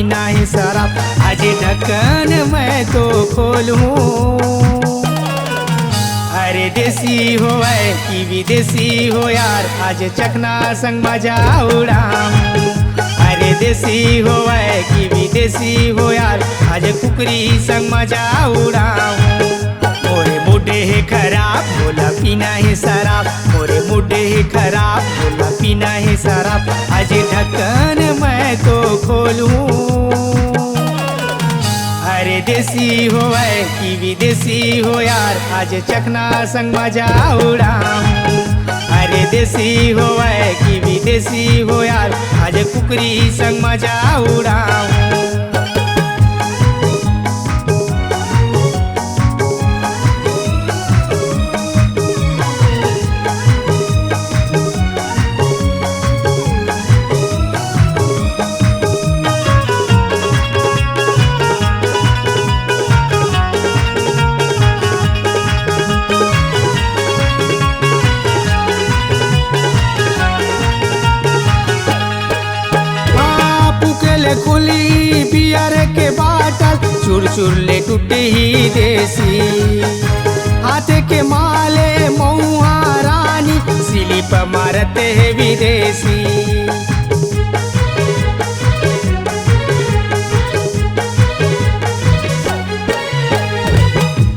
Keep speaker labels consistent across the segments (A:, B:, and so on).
A: पीना है शराब। आज ढक्कन मैं तो खोलूं। अरे देसी हो कि विदेशी हो यार, आज चखना संग मजा उड़ाऊं। अरे देसी हो कि विदेशी हो यार, आज कुकरी संग मजा उड़ाऊं। मोरे मुडे है खराब बोला पीना है शराब, मोरे मुडे है खराब बोला पीना है शराब। आज ढक्कन मैं तो खोलूं। अरे देसी हो कि विदेशी हो यार, आज चखना संग मजा उड़ाऊं। अरे देसी हो कि विदेशी हो यार, आज कुकरी संग मजा उड़ाऊं। खुली बियर के बाटल चुर चुर ले टूटे ही देसी। हाथ के माले मऊआ रानी स्लिप मारते है विदेशी।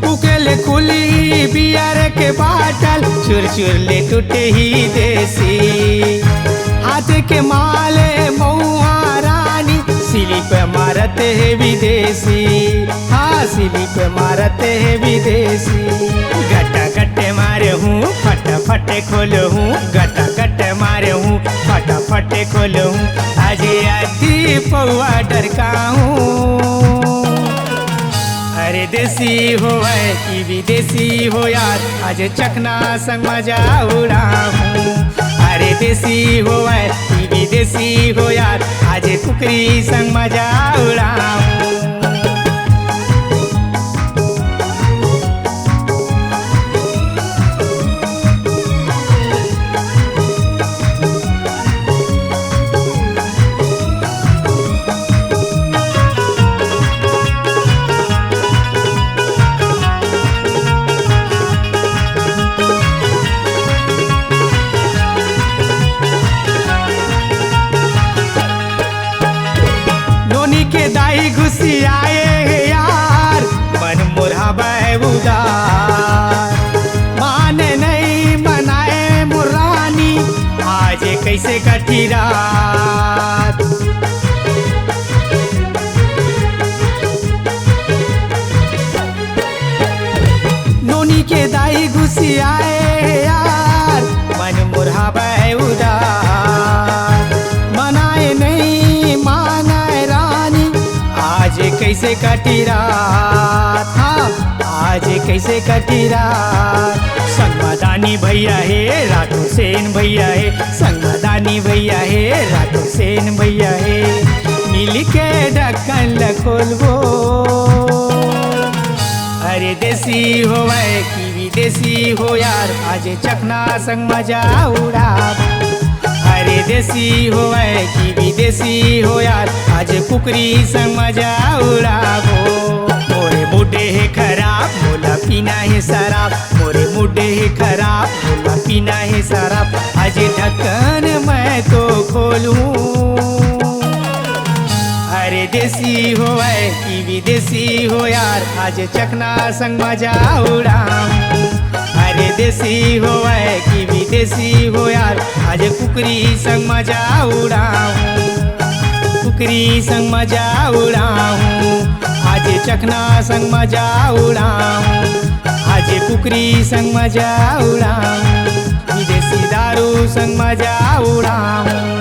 A: पुकेले खुली बियर के बाटल चुर चुर ले टूटे ही देसी। हाथ के माले मऊआ स्लिप मारते है विदेशी। हाँ स्लिप मारते है विदेशी। गट्टा गट्टे मारे हूँ फटाफटे खोलो हूँ, गट्टा गट्टे मारे हूँ फटाफटे खोलो हूँ। आज आधी पौआ डरकाऊँ। अरे देसी हो कि विदेशी हो यार, आज चखना संग मजा उड़ाऊं। अरे देसी हो कि विदेशी हो यार, आज कुकरी संग मजा उड़ाऊं। दाई घुसी आए यार, मन मुरहा उदार। माने नहीं मनाए मुरानी, आज कैसे कटी रात। नोनी के दाई घुसी आए यार, मन मुरहा उदार। मनाए नहीं मानाए रानी, आज कैसे कटी रात। हाँ आज कैसे कटी रात। संगमदानी भैया है राठौर सेन भैया है, संगमदानी भैया है राठौर सेन भैया है। मिल के ढक्कन खोलबो। अरे देसी हो कि विदेशी हो यार, आज चखना संग मजा उड़ाबो। अरे देसी हो कि विदेशी हो यार, आज कुकरी संग मजा उड़ाबो। मोरे मुडे है खराब बोला पीना है शराब, मोरे मुडे है खराब बोला पीना है शराब। आज ढक्कन मैं तो खोलूं। अरे देसी हो कि विदेशी हो यार, आज चखना संग मजा उड़ाऊं। अरे देसी हो कि विदेशी हो यार, आज कुकरी संग मजा उड़ाऊं। कुकरी संग मजा उड़ाऊं। आज चखना संग मजा उड़ाऊं। आज कुकरी संग मजा उड़ाऊं। विदेशी दारू संग मजा उड़ाऊं।